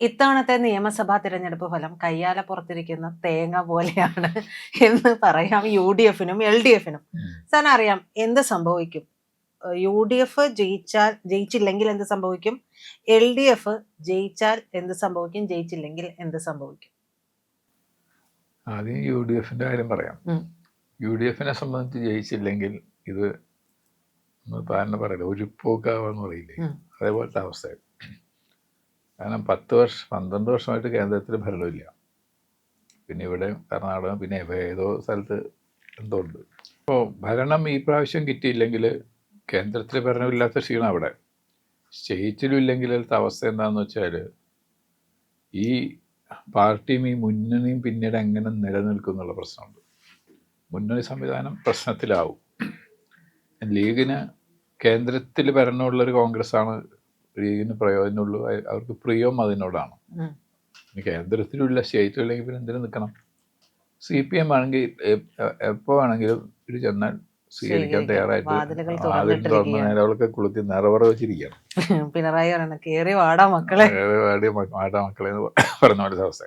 ഇത്തവണത്തെ നിയമസഭാ തിരഞ്ഞെടുപ്പ് ഫലം കയ്യാല പുറത്തിരിക്കുന്ന തേങ്ങ പോലെയാണ് എന്ന് പറയാം UDF-നും LDF-നും. സാറിന് അറിയാം എന്ത് സംഭവിക്കും? UDF ജയിച്ചില്ലെങ്കിൽ എന്ത് സംഭവിക്കും? LDF ജയിച്ചാൽ എന്ത് സംഭവിക്കും? ജയിച്ചില്ലെങ്കിൽ എന്ത് സംഭവിക്കും? ആദ്യം UDF-ന്റെ കാര്യം പറയാം. UDF-നെ സംബന്ധിച്ച് ജയിച്ചില്ലെങ്കിൽ ഇത് താന്നെ പറയില്ല, ഒരു പോക്കാവെന്ന് പറയില്ലേ, അതേപോലത്തെ അവസ്ഥ. കാരണം 12 വർഷമായിട്ട് കേന്ദ്രത്തിൽ ഭരണമില്ല. പിന്നെ ഇവിടെ കർണാടക, പിന്നെ ഏതോ സ്ഥലത്ത് എന്തോ ഉണ്ട്. അപ്പോൾ ഭരണം ഈ പ്രാവശ്യം കിട്ടിയില്ലെങ്കിൽ കേന്ദ്രത്തിൽ ഭരണമില്ലാത്ത ക്ഷീണം അവിടെ. സ്റ്റേറ്റിലും ഇല്ലെങ്കിൽ അവസ്ഥ എന്താണെന്ന് വെച്ചാൽ ഈ പാർട്ടിയും ഈ മുന്നണിയും പിന്നീട് എങ്ങനെ നിലനിൽക്കും എന്നുള്ള പ്രശ്നമുണ്ട്. മുന്നണി സംവിധാനം പ്രശ്നത്തിലാവും. ലീഗിന് കേന്ദ്രത്തിൽ ഭരണമുള്ളൊരു കോൺഗ്രസ്സാണ് ലീഗിന് പ്രയോജനമുള്ളൂ, അവർക്ക് പ്രിയം അതിനോടാണ്. കേന്ദ്രത്തിലുള്ള സ്റ്റേറ്റില്ലെങ്കിൽ പിന്നെ എന്തിനു നിൽക്കണം? CPM ആണെങ്കിൽ എപ്പോൾ വേണമെങ്കിലും ഇത് ചെന്നാൽ സ്വീകരിക്കാൻ തയ്യാറായിട്ട് ആദ്യം തുറന്ന് നേരവളൊക്കെ കൊളുത്തി നിറവറ വെച്ചിരിക്കുകയാണ്. പിണറായി കേറി വാടാ മക്കളെ, വാടാ മക്കളെ എന്ന് പറഞ്ഞ പോലെ അവസ്ഥ.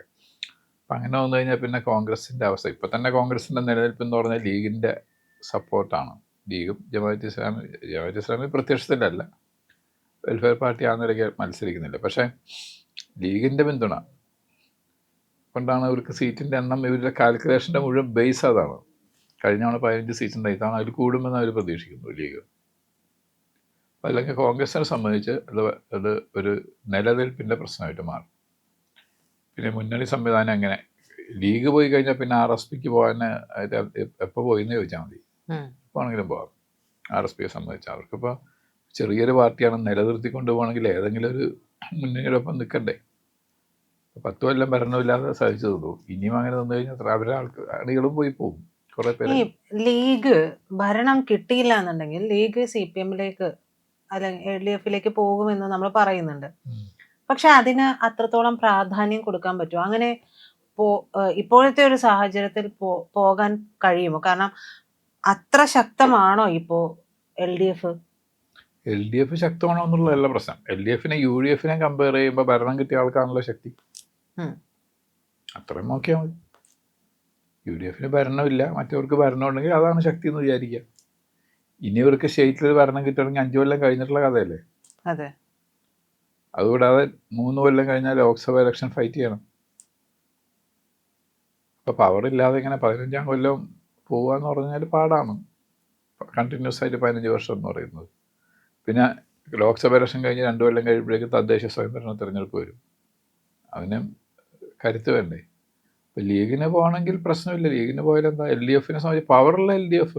അപ്പം അങ്ങനെ വന്നു കഴിഞ്ഞാൽ പിന്നെ കോൺഗ്രസിൻ്റെ അവസ്ഥ, ഇപ്പം തന്നെ കോൺഗ്രസിൻ്റെ നിലനിൽപ്പ് എന്ന് പറഞ്ഞാൽ ലീഗിൻ്റെ സപ്പോർട്ടാണ്. ലീഗും ജമാഅത്ത് ഇസ്ലാമി പ്രത്യക്ഷത്തിലല്ല, വെൽഫെയർ പാർട്ടി ആ നിലയ്ക്ക് മത്സരിക്കുന്നില്ല. പക്ഷേ ലീഗിൻ്റെ പിന്തുണ കൊണ്ടാണ് ഇവർക്ക് സീറ്റിൻ്റെ എണ്ണം, ഇവരുടെ കാൽക്കുലേഷൻ്റെ മുഴുവൻ ബേസ് അതാണ്. കഴിഞ്ഞ തവണ 15 സീറ്റുണ്ട്, ഇതാണ് അതിൽ കൂടുമെന്ന് അവർ പ്രതീക്ഷിക്കുന്നു ലീഗ്. അല്ലെങ്കിൽ കോൺഗ്രസിനെ സംബന്ധിച്ച് അത് ഒരു നിലനിൽപ്പിൻ്റെ പ്രശ്നമായിട്ട് മാറും. പിന്നെ മുന്നണി സംവിധാനം എങ്ങനെ, ലീഗ് പോയി കഴിഞ്ഞാൽ പിന്നെ RSPക്ക് പോകാൻ എപ്പോൾ പോയിന്ന് ചോദിച്ചാൽ മതി, എപ്പോൾ ആണെങ്കിലും പോകാം. RSPയെ സംബന്ധിച്ച് അവർക്കിപ്പോൾ ചെറിയൊരു പാർട്ടിയാണ്, നിലനിർത്തിക്കൊണ്ട് പോകണമെങ്കിൽ ഏതെങ്കിലും ഒരു മുന്നണിയോടൊപ്പം നിൽക്കണ്ടേ. 10 കൊല്ലം ഭരണമില്ലാതെ സാധിച്ചു തന്നു. ഇനിയും അങ്ങനെ തന്നു കഴിഞ്ഞാൽ അവരുടെ അണികളും പോയി പോകും. കുറെ പേര് ലീഗ് ഭരണം കിട്ടിയില്ല എന്നുണ്ടെങ്കിൽ ലീഗ് CPM-ലേക്ക് അല്ലെങ്കിൽ LDF-ലേക്ക് പോകുമെന്ന് നമ്മൾ പറയുന്നുണ്ട്. പക്ഷെ അതിന് അത്രത്തോളം പ്രാധാന്യം കൊടുക്കാൻ പറ്റുമോ? അങ്ങനെ ഇപ്പോഴത്തെ ഒരു സാഹചര്യത്തിൽ പോകാൻ കഴിയുമോ? കാരണം അത്ര ശക്തമാണോ ഇപ്പോ LDF? LDF ശക്തമാണോ എന്നുള്ളതല്ല പ്രശ്നം. LDF-നെ UDF-നെ കമ്പയർ ചെയ്യുമ്പോൾ ഭരണം കിട്ടിയ ആൾക്കാണല്ലോ ശക്തി. അത്രയും നോക്കിയാൽ മതി. UDF-ന് ഭരണമില്ല, മറ്റവർക്ക് ഭരണം ഉണ്ടെങ്കിൽ അതാണ് ശക്തി എന്ന് വിചാരിക്കുക. ഇനി ഇവർക്ക് സ്റ്റേറ്റിൽ ഭരണം കിട്ടണമെങ്കിൽ 5 കൊല്ലം കഴിഞ്ഞിട്ടുള്ള കഥയല്ലേ. അതെ. അതുകൂടാതെ 3 കൊല്ലം കഴിഞ്ഞാൽ ലോക്സഭ ഇലക്ഷൻ ഫൈറ്റ് ചെയ്യണം. അപ്പോൾ പവറില്ലാതെ ഇങ്ങനെ 15-ാം കൊല്ലം പോവുകയെന്ന് പറഞ്ഞാൽ പാടാണ്. കണ്ടിന്യൂസ് ആയിട്ട് 15 വർഷം എന്ന് പറയുന്നത്. പിന്നെ ലോക്സഭ ഇലക്ഷൻ കഴിഞ്ഞ് 2 കൊല്ലം കഴിയുമ്പോഴേക്കും തദ്ദേശ സ്വയംഭരണ തിരഞ്ഞെടുപ്പ് വരും. അതിന് കരുത്ത് വേണ്ടേ. ഇപ്പം ലീഗിന് പോകണമെങ്കിൽ പ്രശ്നമില്ല. ലീഗിന് പോയാൽ എന്താ, LDF-നെ സംബന്ധിച്ച് പവറുള്ള LDF.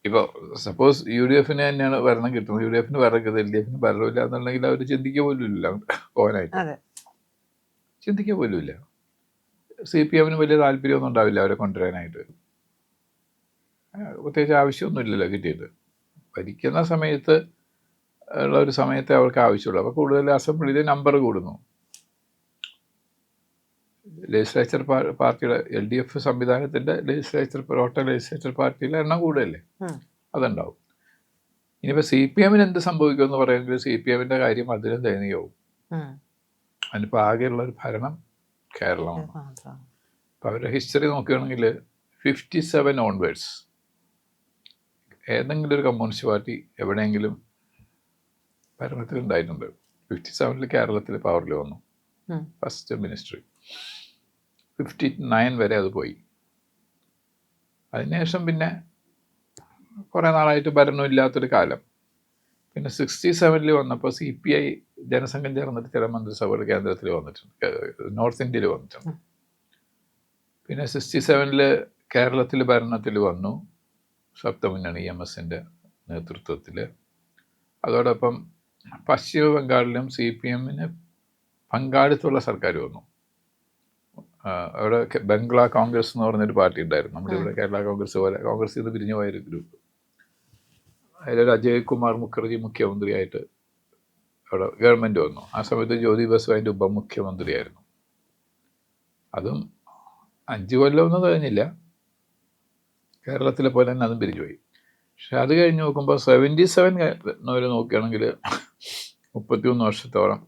ഇപ്പോൾ സപ്പോസ് UDF-ന് തന്നെയാണ് ഭരണം കിട്ടുന്നത്, UDF-ന് ഭരണം കിട്ടുന്നത്, LDF-ന് ഭരണമില്ല എന്നുണ്ടെങ്കിൽ അവർ ചിന്തിക്കുക പോലും ഇല്ല പോകാനായിട്ട്, ചിന്തിക്കുക പോലും ഇല്ല. CPM-ന് വലിയ താല്പര്യമൊന്നും ഉണ്ടാവില്ല അവരെ കൊണ്ടുവരാനായിട്ട്. പ്രത്യേകിച്ച് ആവശ്യമൊന്നുമില്ലല്ലോ കിട്ടിയിട്ട്. ഭരിക്കുന്ന സമയത്ത് ഉള്ള ഒരു സമയത്തെ അവർക്ക് ആവശ്യമുള്ളൂ. അപ്പോൾ കൂടുതൽ അസംബ്ലിയിലെ നമ്പർ കൂടുന്നു. ലെജിസ്ലേച്ചർ പാർട്ടിയുടെ LDF സംവിധാനത്തിൻ്റെ ടോട്ടൽ ലെജിസ്ലേച്ചർ പാർട്ടിയിലെ എണ്ണം കൂടുതലല്ലേ, അതുണ്ടാവും. ഇനിയിപ്പോൾ CPM-ന് എന്ത് സംഭവിക്കുമെന്ന് പറയുമെങ്കിൽ CPM-ന്റെ കാര്യം അതിലും ദയനീയവും. അതിനിപ്പോൾ ആകെയുള്ളൊരു ഭരണം കേരളമാണ്. അപ്പോൾ അവരുടെ ഹിസ്റ്ററി നോക്കുകയാണെങ്കിൽ 57 ഓൺവേഡ്സ് ഏതെങ്കിലും ഒരു കമ്മ്യൂണിസ്റ്റ് പാർട്ടി എവിടെയെങ്കിലും ഭരണത്തിലുണ്ടായിട്ടുണ്ട്. 57-ൽ കേരളത്തിൽ പവറിൽ വന്നു, ഫസ്റ്റ് മിനിസ്ട്രി. 59 വരെ അത് പോയി. അതിനുശേഷം പിന്നെ കുറേ നാളായിട്ട് ഭരണമില്ലാത്തൊരു കാലം. പിന്നെ 67-ൽ വന്നപ്പോൾ CPI ജനസംഘം ചേർന്നിട്ട് ചില മന്ത്രിസഭകൾ കേന്ദ്രത്തിൽ വന്നിട്ടുണ്ട്, നോർത്ത് ഇന്ത്യയിൽ വന്നിട്ടുണ്ട്. പിന്നെ 67-ൽ കേരളത്തിൽ ഭരണത്തിൽ വന്നു സപ്തമുന്നണി EMS-ന്റെ നേതൃത്വത്തിൽ. അതോടൊപ്പം പശ്ചിമ ബംഗാളിലും CPM-ന് പങ്കാളിത്തമുള്ള സർക്കാർ വന്നു. അവിടെ ബംഗ്ലാ കോൺഗ്രസ് എന്ന് പറഞ്ഞൊരു പാർട്ടി ഉണ്ടായിരുന്നു. നമ്മുടെ ഇവിടെ കേരള കോൺഗ്രസ് പോലെ കോൺഗ്രസ് ഇത് പിരിഞ്ഞു പോയൊരു ഗ്രൂപ്പ്. അതിലൊരു അജയ് കുമാർ മുഖർജി മുഖ്യമന്ത്രിയായിട്ട് അവിടെ ഗവൺമെൻറ് വന്നു. ആ സമയത്ത് ജ്യോതി ബസു അതിൻ്റെ ഉപമുഖ്യമന്ത്രിയായിരുന്നു. അതും 5 കൊല്ലമൊന്നും കഴിഞ്ഞില്ല, കേരളത്തിലെ പോലെ തന്നെ അതും പിരിഞ്ഞുപോയി. പക്ഷെ അത് കഴിഞ്ഞ് നോക്കുമ്പോൾ 77 നോക്കുകയാണെങ്കിൽ 33 വർഷത്തോളം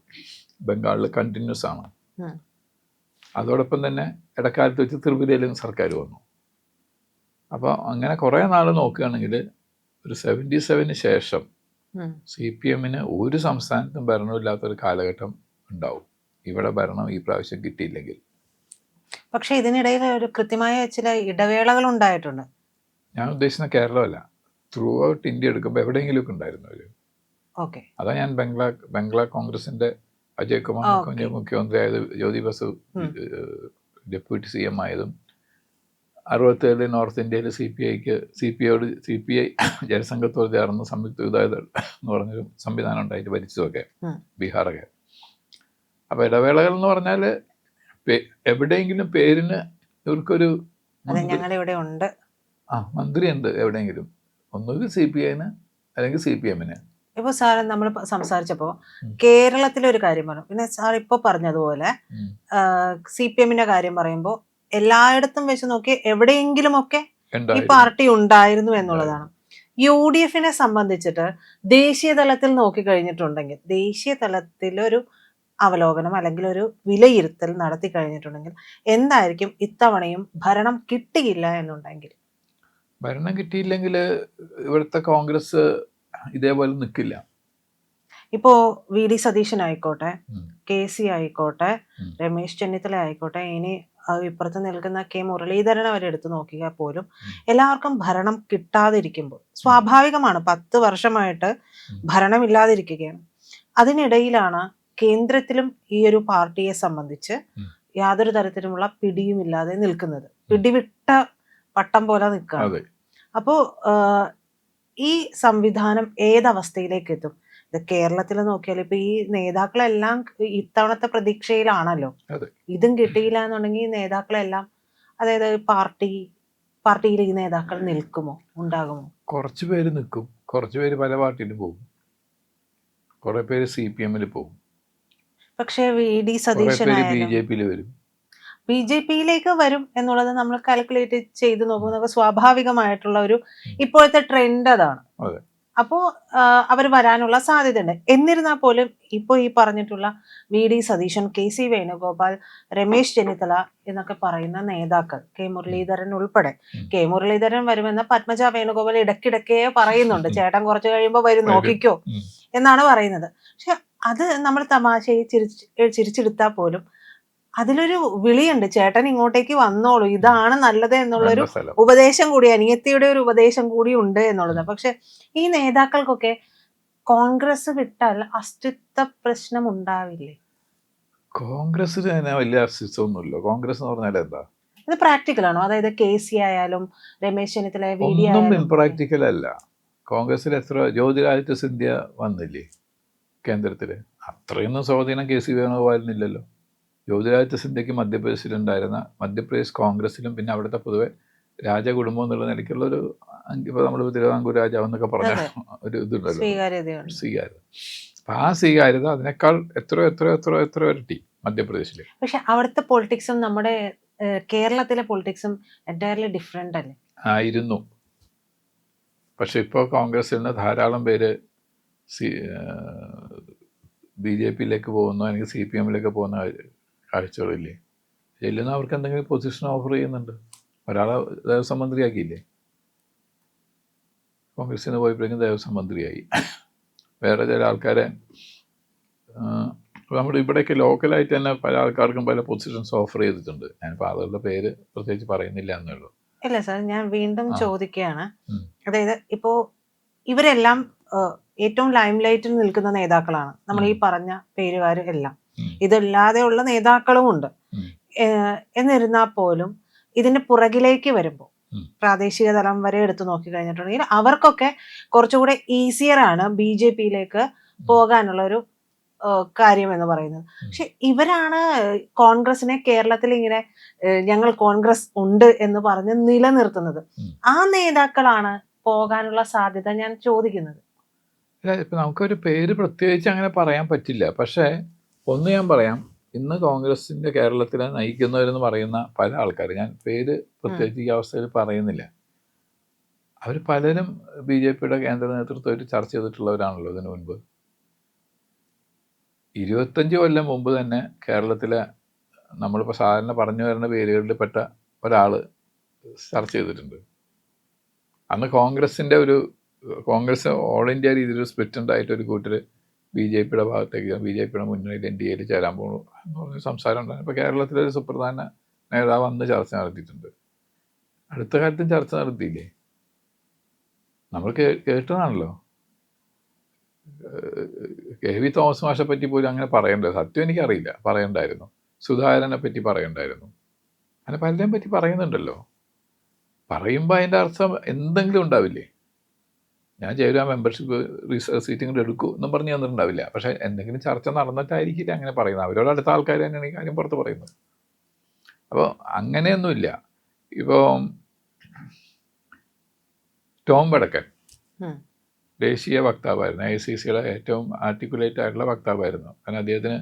ബംഗാളിൽ കണ്ടിന്യൂസ് ആണ്. ഉം. അതോടൊപ്പം തന്നെ ഇടക്കാലത്ത് വെച്ച് ത്രിപുരയിലും സർക്കാർ വന്നു. അപ്പോൾ അങ്ങനെ കുറേ നാൾ നോക്കുകയാണെങ്കിൽ ഒരു 77 ശേഷം CPM ഒരു സംസ്ഥാനത്തും ഭരണമില്ലാത്തൊരു കാലഘട്ടം ഉണ്ടാവും. ഇവിടെ ഭരണം ഈ പ്രാവശ്യം കിട്ടിയില്ലെങ്കിൽ. പക്ഷെ ഇതിനിടയിൽ ഒരു കൃത്യമായ ചില ഇടവേളകൾ ഉണ്ടായിട്ടുണ്ട്. ഞാൻ ഉദ്ദേശിക്കുന്ന കേരളമല്ല, ത്രൂ ഔട്ട് ഇന്ത്യ എടുക്കുമ്പോൾ എവിടെയെങ്കിലുമൊക്കെ ഉണ്ടായിരുന്നു അവർ. ഓക്കെ. അതാ ഞാൻ ബംഗ്ലാ കോൺഗ്രസിന്റെ അജയ് കുമാർ മുഖ്യമന്ത്രിയായത്, ജ്യോതി ബസു ഡെപ്യൂട്ടി CM ആയതും, 67 നോർത്ത് ഇന്ത്യയിൽ CPI ജനസംഘത്തോട് ചേർന്ന് സംയുക്ത യുദ്ധ എന്ന് പറഞ്ഞൊരു സംവിധാനം ഉണ്ടായിട്ട് ഭരിച്ചതൊക്കെ ബീഹാറൊക്കെ. അപ്പോൾ ഇടവേളകൾ എന്ന് പറഞ്ഞാൽ എവിടെയെങ്കിലും പേരിന് ഇവർക്കൊരു ഞങ്ങളിവിടെ ഉണ്ട്, മന്ത്രി ഉണ്ട് എവിടെയെങ്കിലും, ഒന്നുകിൽ CPIന് അല്ലെങ്കിൽ CPM. ഇപ്പൊ സാർ നമ്മൾ സംസാരിച്ചപ്പോ കേരളത്തിലെ ഒരു കാര്യം പറഞ്ഞു, പിന്നെ സാർ ഇപ്പൊ പറഞ്ഞതുപോലെ CPM കാര്യം പറയുമ്പോൾ എല്ലായിടത്തും വെച്ച് നോക്കി എവിടെയെങ്കിലും ഒക്കെ ഈ പാർട്ടി ഉണ്ടായിരുന്നു എന്നുള്ളതാണ്. UDF സംബന്ധിച്ചിട്ട് ദേശീയ തലത്തിൽ നോക്കി കഴിഞ്ഞിട്ടുണ്ടെങ്കിൽ, ദേശീയ തലത്തിലൊരു അവലോകനം അല്ലെങ്കിൽ ഒരു വിലയിരുത്തൽ നടത്തി കഴിഞ്ഞിട്ടുണ്ടെങ്കിൽ എന്തായിരിക്കും ഇത്തവണയും ഭരണം കിട്ടിയില്ല എന്നുണ്ടെങ്കിൽ? ഭരണം കിട്ടിയില്ലെങ്കിൽ ഇവിടുത്തെ കോൺഗ്രസ് ഇതേപോലെ നിൽക്കില്ല. ഇപ്പോ VD സതീശൻ ആയിക്കോട്ടെ, KC ആയിക്കോട്ടെ, രമേശ് ചെന്നിത്തല ആയിക്കോട്ടെ, ഇനി ഇപ്പുറത്ത് നിൽക്കുന്ന K മുരളീധരൻ അവരെടുത്ത് നോക്കിയാൽ പോലും എല്ലാവർക്കും ഭരണം കിട്ടാതിരിക്കുമ്പോൾ സ്വാഭാവികമാണ്, 10 വർഷമായിട്ട് ഭരണമില്ലാതിരിക്കുകയാണ്. അതിനിടയിലാണ് കേന്ദ്രത്തിലും ഈ ഒരു പാർട്ടിയെ സംബന്ധിച്ച് യാതൊരു തരത്തിലുമുള്ള പിടിയുമില്ലാതെ നിൽക്കുന്നത്, പിടിവിട്ട പട്ടം പോലെ നിൽക്കുകയാണ്. അപ്പോ ഈ സംവിധാനം ഏതവസ്ഥയിലേക്ക് എത്തും? ഇത് കേരളത്തിൽ നോക്കിയാൽ ഇപ്പൊ ഈ നേതാക്കളെല്ലാം ഇത്തവണത്തെ പ്രതീക്ഷയിലാണല്ലോ. ഇതും കിട്ടിയില്ല എന്നുണ്ടെങ്കിൽ നേതാക്കളെല്ലാം, അതായത് പാർട്ടിയിൽ ഈ നേതാക്കൾ നിൽക്കുമോ, ഉണ്ടാകുമോ? കുറച്ചു പേര് നിൽക്കും, കുറച്ചു പേര് പല പാർട്ടിയിലും പോകും, കുറെ പേര് CPM പോകും. പക്ഷേ VD സതീശൻ BJP-യിലേക്ക് വരും എന്നുള്ളത് നമ്മൾ കാൽക്കുലേറ്റ് ചെയ്ത് നോക്കുമ്പോൾ സ്വാഭാവികമായിട്ടുള്ള ഒരു ഇപ്പോഴത്തെ ട്രെൻഡ് അതാണ്. അപ്പോൾ അവർ വരാനുള്ള സാധ്യതയുണ്ട്. എന്നിരുന്നാൽ പോലും ഇപ്പോൾ ഈ പറഞ്ഞിട്ടുള്ള VD സതീശൻ, KC വേണുഗോപാൽ, രമേശ് ചെന്നിത്തല എന്നൊക്കെ പറയുന്ന നേതാക്കൾ, K മുരളീധരൻ ഉൾപ്പെടെ, K മുരളീധരൻ വരുമെന്ന് പത്മജ വേണുഗോപാൽ ഇടയ്ക്കിടയ്ക്കേ പറയുന്നുണ്ട്, ചേട്ടൻ കുറച്ച് കഴിയുമ്പോൾ വരും നോക്കിക്കോ എന്നാണ് പറയുന്നത്. പക്ഷെ അത് നമ്മൾ തമാശയെ ചിരിച്ചെടുത്താൽ പോലും അതിലൊരു വിളിയുണ്ട്, ചേട്ടൻ ഇങ്ങോട്ടേക്ക് വന്നോളൂ, ഇതാണ് നല്ലത് എന്നുള്ളൊരു ഉപദേശം കൂടി, അനിയത്തിയുടെ ഒരു ഉപദേശം കൂടി ഉണ്ട് എന്നുള്ളത്. പക്ഷെ ഈ നേതാക്കൾക്കൊക്കെ കോൺഗ്രസ് വിട്ടാൽ അസ്തിത്വ പ്രശ്നം ഉണ്ടാവില്ലേ? കോൺഗ്രസ് വലിയ അസ്തിത്വമൊന്നുമില്ല. കോൺഗ്രസ് എന്ന് പറഞ്ഞാൽ എന്താ? ഇത് പ്രാക്ടിക്കൽ ആണോ? അതായത് KC ആയാലും രമേശ് ചെന്നിത്തല, VD ഒന്നും ഇംപ്രാക്ടിക്കൽ അല്ല. കോൺഗ്രസിൽ എത്ര ജ്യോതിരാദിത്യ സിന്ധ്യ വന്നില്ലേ കേന്ദ്രത്തില്, അത്രയൊന്നും സ്വാധീനം KC വേണുഗോപാലിനില്ലല്ലോ. ജ്യോതിരാദിത്യ സിന്ധ്യയ്ക്ക് മധ്യപ്രദേശിലുണ്ടായിരുന്ന, മധ്യപ്രദേശ് കോൺഗ്രസിലും പിന്നെ അവിടുത്തെ പൊതുവെ രാജകുടുംബം എന്നുള്ള നിലയ്ക്കുള്ളൊരു, ഇപ്പോൾ നമ്മൾ തിരുവിതാംകൂർ രാജാവ് എന്നൊക്കെ പറഞ്ഞ ഒരു ഇതുണ്ടല്ലോ, സ്വീകാര്യത. അപ്പം ആ സ്വീകാര്യത അതിനേക്കാൾ എത്ര ഇരട്ടി മധ്യപ്രദേശിൽ. പക്ഷെ അവിടുത്തെ പൊളിറ്റിക്സും നമ്മുടെ കേരളത്തിലെ പൊളിറ്റിക്സും എൻറ്റയർലി ഡിഫറെൻ്റ് അല്ലേ? ആയിരുന്നു. പക്ഷെ ഇപ്പോൾ കോൺഗ്രസിൽ നിന്ന് ധാരാളം പേര് BJP-യിലേക്ക് പോകുന്നു, അല്ലെങ്കിൽ CPM-ലേക്ക് പോകുന്ന കാഴ്ചകളില്ലേ. ചെല്ലുന്ന അവർക്ക് എന്തെങ്കിലും പൊസിഷൻ ഓഫർ ചെയ്യുന്നുണ്ട്. ഒരാളെ ദേവസ്വം മന്ത്രിയാക്കിയില്ലേ, കോൺഗ്രസിന് പോയപ്പോഴേക്കും ദേവസ്വം മന്ത്രിയായി. വേറെ ചില ആൾക്കാരെ നമ്മുടെ ഇവിടെയൊക്കെ ലോക്കലായിട്ട് തന്നെ പല ആൾക്കാർക്കും പല പൊസിഷൻസ് ഓഫർ ചെയ്തിട്ടുണ്ട്. ഞാനിപ്പോൾ ആളുകളുടെ പേര് പ്രത്യേകിച്ച് പറയുന്നില്ല എന്നേ ഉള്ളൂ. ഇല്ല സാർ, ഞാൻ വീണ്ടും ചോദിക്കുകയാണ്. അതായത് ഇപ്പോൾ ഇവരെല്ലാം ഏറ്റവും ലൈം ലൈറ്റിൽ നിൽക്കുന്ന നേതാക്കളാണ്, നമ്മൾ ഈ പറഞ്ഞ പേരുകാർ എല്ലാം. ഇതല്ലാതെയുള്ള നേതാക്കളും ഉണ്ട്. എന്നിരുന്നാൽ പോലും ഇതിന്റെ പുറകിലേക്ക് വരുമ്പോൾ പ്രാദേശിക തലം വരെ എടുത്തു നോക്കി കഴിഞ്ഞിട്ടുണ്ടെങ്കിൽ അവർക്കൊക്കെ കുറച്ചുകൂടെ ഈസിയർ ആണ് BJP-യിലേക്ക് പോകാനുള്ള ഒരു കാര്യം എന്ന് പറയുന്നത്. പക്ഷെ ഇവരാണ് കോൺഗ്രസിനെ കേരളത്തിൽ ഇങ്ങനെ ഞങ്ങൾ കോൺഗ്രസ് ഉണ്ട് എന്ന് പറഞ്ഞ് നിലനിർത്തുന്നത്. ആ നേതാക്കളാണ് പോകാനുള്ള സാധ്യത ഞാൻ ചോദിക്കുന്നത്. ഇപ്പം നമുക്കൊരു പേര് പ്രത്യേകിച്ച് അങ്ങനെ പറയാൻ പറ്റില്ല. പക്ഷേ ഒന്ന് ഞാൻ പറയാം, ഇന്ന് കോൺഗ്രസിൻ്റെ കേരളത്തിലെ നയിക്കുന്നവരെന്ന് പറയുന്ന പല ആൾക്കാർ, ഞാൻ പേര് പ്രത്യേകിച്ച് ഈ അവസ്ഥയിൽ പറയുന്നില്ല, അവർ പലരും BJP-യുടെ കേന്ദ്ര നേതൃത്വമായിട്ട് ചർച്ച ചെയ്തിട്ടുള്ളവരാണല്ലോ ഇതിനു മുൻപ്. 25 കൊല്ലം മുമ്പ് തന്നെ കേരളത്തിലെ നമ്മളിപ്പോൾ സാധാരണ പറഞ്ഞു വരുന്ന പേരുകളിൽപ്പെട്ട ഒരാൾ ചർച്ച ചെയ്തിട്ടുണ്ട്. അന്ന് കോൺഗ്രസ് ഓൾ ഇന്ത്യ രീതിയിൽ സ്പ്ലിറ്റ് ഉണ്ടായിട്ട് ഒരു കൂട്ടർ ബി ജെ പിയുടെ ഭാഗത്തേക്ക് ബി ജെ പിയുടെ മുന്നണിയിൽ എൻ ഡി എയിൽ ചേരാൻ പോകുന്നു എന്ന് പറഞ്ഞ സംസാരം ഉണ്ടായിരുന്നു. ഇപ്പോൾ കേരളത്തിലൊരു സുപ്രധാന നേതാവ് അന്ന് ചർച്ച നടത്തിയിട്ടുണ്ട്. അടുത്ത കാലത്തും ചർച്ച നടത്തിയില്ലേ? നമ്മൾ കേട്ടതാണല്ലോ. കെ വി തോമസ് മാഷെ പറ്റി പോലും അങ്ങനെ പറയണ്ടത് സത്യം എനിക്കറിയില്ല, പറയണ്ടായിരുന്നു. സുധാകരനെ പറ്റി പറയണ്ടായിരുന്നു. അങ്ങനെ പലരെയും പറ്റി പറയുന്നുണ്ടല്ലോ. പറയുമ്പോൾ അതിൻ്റെ അർത്ഥം എന്തെങ്കിലും ഉണ്ടാവില്ലേ? ഞാൻ ചേരുക മെമ്പർഷിപ്പ് സീറ്റിംഗ് എടുക്കൂ എന്നും പറഞ്ഞ് തന്നിട്ടുണ്ടാവില്ല. പക്ഷേ എന്തെങ്കിലും ചർച്ച നടന്നിട്ടായിരിക്കില്ല അങ്ങനെ പറയുന്നത്. അവരോട് അടുത്ത ആൾക്കാർ തന്നെയാണ് ഈ കാര്യം പുറത്ത് പറയുന്നത്. അപ്പോൾ അങ്ങനെയൊന്നുമില്ല. ഇപ്പോൾ ടോം വടക്കൻ ദേശീയ വക്താവായിരുന്നു, ICCയുടെ ഏറ്റവും ആർട്ടിക്കുലേറ്റ് ആയിട്ടുള്ള വക്താവായിരുന്നു. കാരണം അദ്ദേഹത്തിന്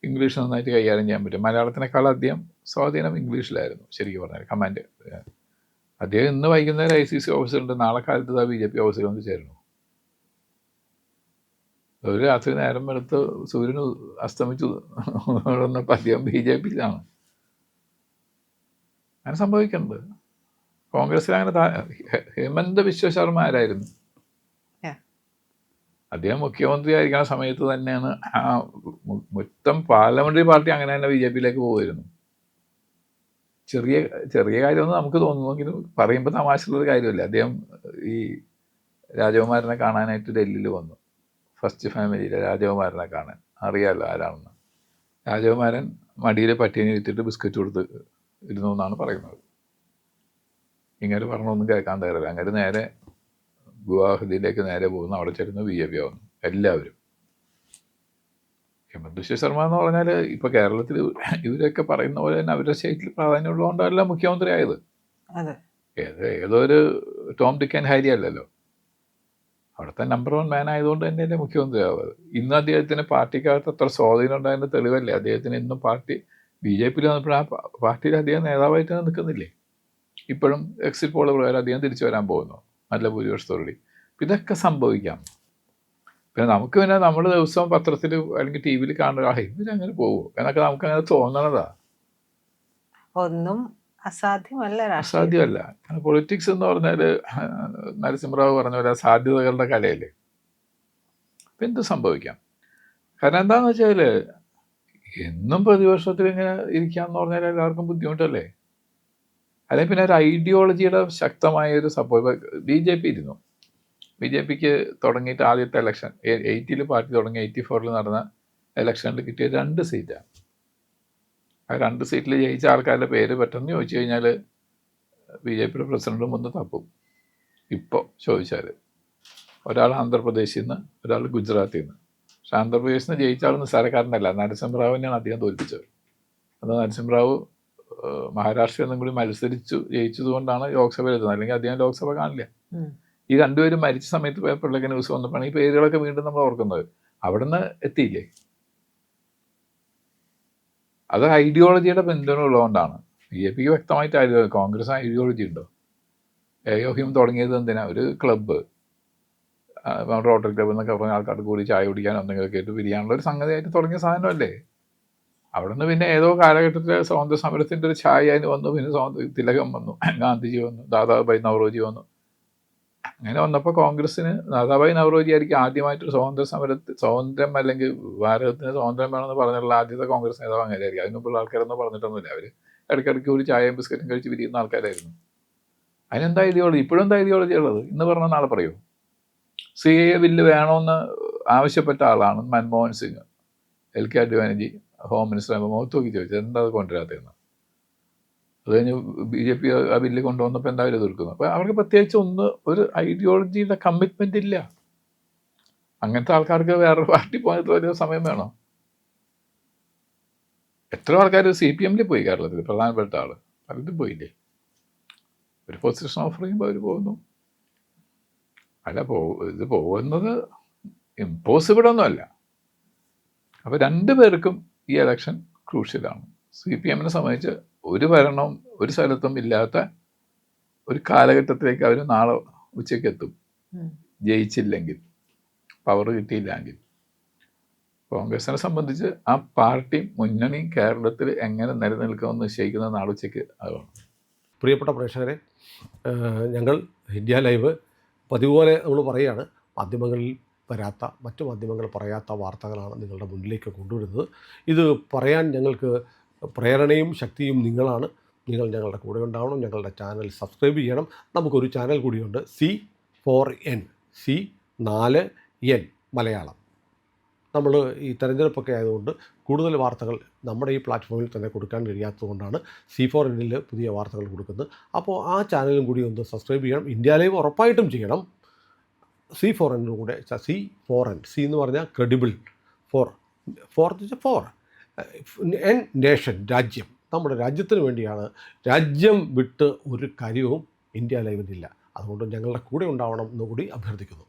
ഇംഗ്ലീഷ് നന്നായിട്ട് കൈകാര്യം ചെയ്യാൻ പറ്റും. മലയാളത്തിനേക്കാൾ അധികം സ്വാധീനം ഇംഗ്ലീഷിലായിരുന്നു ശരിക്കും പറഞ്ഞാൽ. കമാൻഡ് അദ്ദേഹം ഇന്ന് വൈകുന്നേരം ICC ഓഫീസിലുണ്ട്, നാളെ കാലത്ത് BJP ഓഫീസിൽ വന്ന് ചേരുന്നു. ഒരു രാത്രി നേരം എടുത്ത് സൂര്യന് അസ്തമിച്ചു വന്നപ്പോൾ അദ്ദേഹം BJPയിലാണ്. അങ്ങനെ സംഭവിക്കുന്നുണ്ട്. കോൺഗ്രസ്സിൽ അങ്ങനെ ഹേമന്ത് ബിശ്വ ശർമ്മ ആരായിരുന്നു? അദ്ദേഹം മുഖ്യമന്ത്രി ആയിരിക്കുന്ന സമയത്ത് തന്നെയാണ് ആ മൊത്തം പാർലമെന്ററി പാർട്ടി അങ്ങനെ തന്നെ BJPയിലേക്ക് പോകുമായിരുന്നു. ചെറിയ കാര്യമൊന്നും നമുക്ക് തോന്നുമെങ്കിലും പറയുമ്പോൾ തമാശയുള്ളൊരു കാര്യമല്ല. അദ്ദേഹം ഈ രാജകുമാരനെ കാണാനായിട്ട് ഡൽഹിയിൽ വന്നു. ഫസ്റ്റ് ഫാമിലിയിലെ രാജകുമാരനെ കാണാൻ. അറിയാമല്ലോ ആരാണെന്ന്. രാജകുമാരൻ മടിയിൽ പട്ടിയെ ഇരുത്തിയിട്ട് ബിസ്ക്കറ്റ് കൊടുത്ത് ഇരുന്നു എന്നാണ് പറയുന്നത്. ഇങ്ങനെ പറഞ്ഞൊന്നും കേൾക്കാൻ തയ്യാറില്ല. അങ്ങനെ നേരെ ഗുവാഹത്തിയിലേക്ക് നേരെ പോകുന്നു. അവിടെ ചെല്ലുന്ന BJP ആവുന്നു എല്ലാവരും. ഹേമന്ത് ബിശ്വ ശർമ്മ എന്ന് പറഞ്ഞാൽ ഇപ്പോൾ കേരളത്തിൽ ഇവരൊക്കെ പറയുന്ന പോലെ തന്നെ അവരുടെ സ്റ്റേറ്റിൽ പ്രാധാന്യമുള്ളതുകൊണ്ടല്ല മുഖ്യമന്ത്രി ആയത്. ഏതോ ഒരു ടോം ഡിക്ക് ആൻഡ് ഹാരി അല്ലല്ലോ. അവിടുത്തെ നമ്പർ 1 മാൻ ആയതുകൊണ്ട് തന്നെയല്ലേ മുഖ്യമന്ത്രി ആവുന്നത്. ഇന്ന് അദ്ദേഹത്തിന് പാർട്ടിക്കകത്ത് അത്ര സ്വാധീനം ഉണ്ടായതിൻ്റെ തെളിവല്ലേ അദ്ദേഹത്തിന് ഇന്നും BJPയിൽ വന്നപ്പോൾ ആ പാർട്ടിയിൽ അദ്ദേഹം നേതാവായിട്ട് നിൽക്കുന്നില്ലേ? ഇപ്പോഴും എക്സിറ്റ് പോൾ പ്രകാരം അദ്ദേഹം തിരിച്ചു വരാൻ പോകുന്നു നല്ല ഭൂരിപക്ഷത്തോടുകൂടി. ഇതൊക്കെ സംഭവിക്കാം. പിന്നെ നമുക്ക് പിന്നെ നമ്മൾ ദിവസവും പത്രത്തിൽ അല്ലെങ്കിൽ TV യിൽ കാണുക ഇവരങ്ങനെ പോകുമോ എന്നൊക്കെ നമുക്കങ്ങനെ തോന്നണതാ. ഒന്നും അസാധ്യമല്ല. കാരണം പൊളിറ്റിക്സ് എന്ന് പറഞ്ഞാൽ നരസിംഹറാവു പറഞ്ഞ പോലെ സാധ്യതകളുടെ കലയല്ലേ. അപ്പം എന്ത് സംഭവിക്കാം? കാരണം എന്താണെന്ന് വെച്ചാൽ എന്നും പ്രതിപക്ഷത്തിൽ ഇങ്ങനെ ഇരിക്കാന്ന് പറഞ്ഞാൽ എല്ലാവർക്കും ബുദ്ധിമുട്ടല്ലേ. അല്ലെങ്കിൽ പിന്നെ ഒരു ഐഡിയോളജിയുടെ ശക്തമായ ഒരു സപ്പോർട്ട് BJP ഇരുന്നു. BJPക്ക് തുടങ്ങിയിട്ട് ആദ്യത്തെ ഇലക്ഷൻ 80 പാർട്ടി തുടങ്ങി 84 നടന്ന ഇലക്ഷനിൽ കിട്ടിയ 2 സീറ്റാണ്. ആ 2 സീറ്റിൽ ജയിച്ച ആൾക്കാരുടെ പേര് പെട്ടെന്ന് ചോദിച്ചു കഴിഞ്ഞാൽ BJPയുടെ പ്രസിഡന്റും ഒന്ന് തപ്പും. ഇപ്പോൾ ചോദിച്ചാൽ ഒരാൾ ആന്ധ്രാപ്രദേശിൽ നിന്ന്, ഒരാൾ ഗുജറാത്തിൽ നിന്ന്. പക്ഷെ ആന്ധ്രാപ്രദേശിൽ നിന്ന് ജയിച്ച ആൾ നിസ്സാരക്കാരനല്ല, നരസിംഹറാവുവിനെയാണ് അദ്ദേഹം തോൽപ്പിച്ചത്. അത് നരസിംഹറാവു മഹാരാഷ്ട്രയിൽ നിന്നും കൂടി ജയിച്ചതുകൊണ്ടാണ് ലോക്സഭയിൽ എത്തുന്നത്. അല്ലെങ്കിൽ അദ്ദേഹം ലോക്സഭ കാണില്ല. ഈ രണ്ടുപേരും മരിച്ച സമയത്ത് പേപ്പറിലൊക്കെ ന്യൂസ് വന്നപ്പോഴാണ് ഈ പേരുകളൊക്കെ വീണ്ടും നമ്മൾ ഓർക്കുന്നത്. അവിടെ നിന്ന് എത്തിയില്ലേ? അത് ഐഡിയോളജിയുടെ പിന്തുണ ഉള്ളതുകൊണ്ടാണ്. BJPക്ക് വ്യക്തമായിട്ട് കോൺഗ്രസ് ഐഡിയോളജി ഉണ്ടോ? AOHIM തുടങ്ങിയത് എന്തിനാ? ഒരു ക്ലബ്ബ്, റോട്ടറി ക്ലബ്ബ് എന്നൊക്കെ പറഞ്ഞ ആൾക്കാർക്ക് കൂടി ചായ കുടിക്കാൻ എന്തെങ്കിലുമൊക്കെ ആയിട്ട് പിരിയാനുള്ള ഒരു സംഗതിയായിട്ട് തുടങ്ങിയ സാധനമല്ലേ. അവിടെ നിന്ന് പിന്നെ ഏതോ കാലഘട്ടത്തിൽ സ്വാതന്ത്ര്യ സമരത്തിൻ്റെ ഒരു ഛായ അതിന് വന്നു. പിന്നെ തിലകം വന്നു, ഗാന്ധിജി വന്നു, ദാദാഭായ് നവറോജി വന്നു. അങ്ങനെ വന്നപ്പോൾ കോൺഗ്രസ്സിന് ദാദാഭായ് നവറോജി ആയിരിക്കും ആദ്യമായിട്ടൊരു സ്വാതന്ത്ര്യം അല്ലെങ്കിൽ ഭാരതത്തിന് സ്വാതന്ത്ര്യം വേണമെന്ന് പറഞ്ഞുള്ള ആദ്യത്തെ കോൺഗ്രസ് നേതാവ് അങ്ങനെയായിരിക്കും. അതിനുമുള്ള ആൾക്കാരൊന്നും പറഞ്ഞിട്ടൊന്നുമില്ല. അവർ ഇടയ്ക്കിടയ്ക്ക് ഒരു ചായയും ബിസ്ക്കറ്റും കഴിച്ച് പിരിയുന്ന ആൾക്കാരായിരുന്നു. അതിനെന്താ ഐഡിയോളജി? ഇപ്പോഴും എന്താ ഐഡിയോളജി ഉള്ളത്? ഇന്ന് പറഞ്ഞ നാളെ പറയൂ. CAA ബില്ല് വേണമെന്ന് ആവശ്യപ്പെട്ട ആളാണ് Manmohan Singh. LK Advani ji home minister ആകുമ്പോൾ മുഖത്ത് നോക്കി ചോദിച്ചത് എന്താ അത് കൊണ്ടുവരാത്തതെന്ന്. അത് കഴിഞ്ഞ് BJP ആ ബില്ല് കൊണ്ടുവന്നപ്പോൾ എന്തായാലും എതിർക്കുന്നു. അപ്പോൾ അവർക്ക് പ്രത്യേകിച്ച് ഒരു ഐഡിയോളജിയുടെ കമ്മിറ്റ്മെൻ്റ് ഇല്ല. അങ്ങനത്തെ ആൾക്കാർക്ക് വേറൊരു പാർട്ടി പോയിട്ട് വലിയ സമയം വേണോ? എത്ര ആൾക്കാർ CPMൽ പോയി കേരളത്തിൽ, പ്രധാനപ്പെട്ട ആൾ പലരും പോയില്ലേ? ഒരു പൊസിഷൻ ഓഫർ ചെയ്യുമ്പോൾ അവർ പോകുന്നു. അല്ല ഇത് പോകുന്നത് ഇമ്പോസിബിളൊന്നുമല്ല. അപ്പോൾ 2 പേർക്കും ഈ ഇലക്ഷൻ ക്രൂഷ്യലാണ്. CPMനെ സംബന്ധിച്ച് ഒരു ഭരണവും ഒരു സ്ഥലത്തും ഇല്ലാത്ത ഒരു കാലഘട്ടത്തിലേക്ക് അവർ നാളെ ഉച്ചയ്ക്ക് എത്തും. ജയിച്ചില്ലെങ്കിൽ, പവർ കിട്ടിയില്ലെങ്കിൽ. കോൺഗ്രസിനെ സംബന്ധിച്ച് ആ പാർട്ടി മുന്നണിയും കേരളത്തിൽ എങ്ങനെ നിലനിൽക്കുമെന്ന് നിശ്ചയിക്കുന്ന നാളുച്ചയ്ക്ക് ആകണം. പ്രിയപ്പെട്ട പ്രേക്ഷകരെ, ഞങ്ങൾ ഇന്ത്യ ലൈവ് പതിപോലെ നമ്മൾ പറയുകയാണ്, മാധ്യമങ്ങളിൽ വരാത്ത, മറ്റു മാധ്യമങ്ങൾ പറയാത്ത വാർത്തകളാണ് നിങ്ങളുടെ മുന്നിലേക്ക് കൊണ്ടുവരുന്നത്. ഇത് പറയാൻ ഞങ്ങൾക്ക് പ്രേരണയും ശക്തിയും നിങ്ങളാണ്. നിങ്ങൾ ഞങ്ങളുടെ കൂടെ ഉണ്ടാവണം. ഞങ്ങളുടെ ചാനൽ സബ്സ്ക്രൈബ് ചെയ്യണം. നമുക്കൊരു ചാനൽ കൂടിയുണ്ട്, C4N, C4N മലയാളം. നമ്മൾ ഈ തെരഞ്ഞെടുപ്പൊക്കെ ആയതുകൊണ്ട് കൂടുതൽ വാർത്തകൾ നമ്മുടെ ഈ പ്ലാറ്റ്ഫോമിൽ തന്നെ കൊടുക്കാൻ കഴിയാത്തതുകൊണ്ടാണ് C4Nൽ പുതിയ വാർത്തകൾ കൊടുക്കുന്നത്. അപ്പോൾ ആ ചാനലും കൂടി ഒന്ന് സബ്സ്ക്രൈബ് ചെയ്യണം. ഇന്ത്യ ലൈവ് ഉറപ്പായിട്ടും ചെയ്യണം. C4N കൂടെ, C4N, C എന്ന് പറഞ്ഞാൽ ക്രെഡിബിൾ, ഫോർ എൻ നേഷൻ, രാജ്യം. നമ്മുടെ രാജ്യത്തിന് വേണ്ടിയാണ്. രാജ്യം വിട്ട് ഒരു കാര്യവും ഇന്ത്യ ലൈവിനില്ല. അതുകൊണ്ട് ഞങ്ങളുടെ കൂടെ ഉണ്ടാവണം എന്നുകൂടി അഭ്യർത്ഥിക്കുന്നു.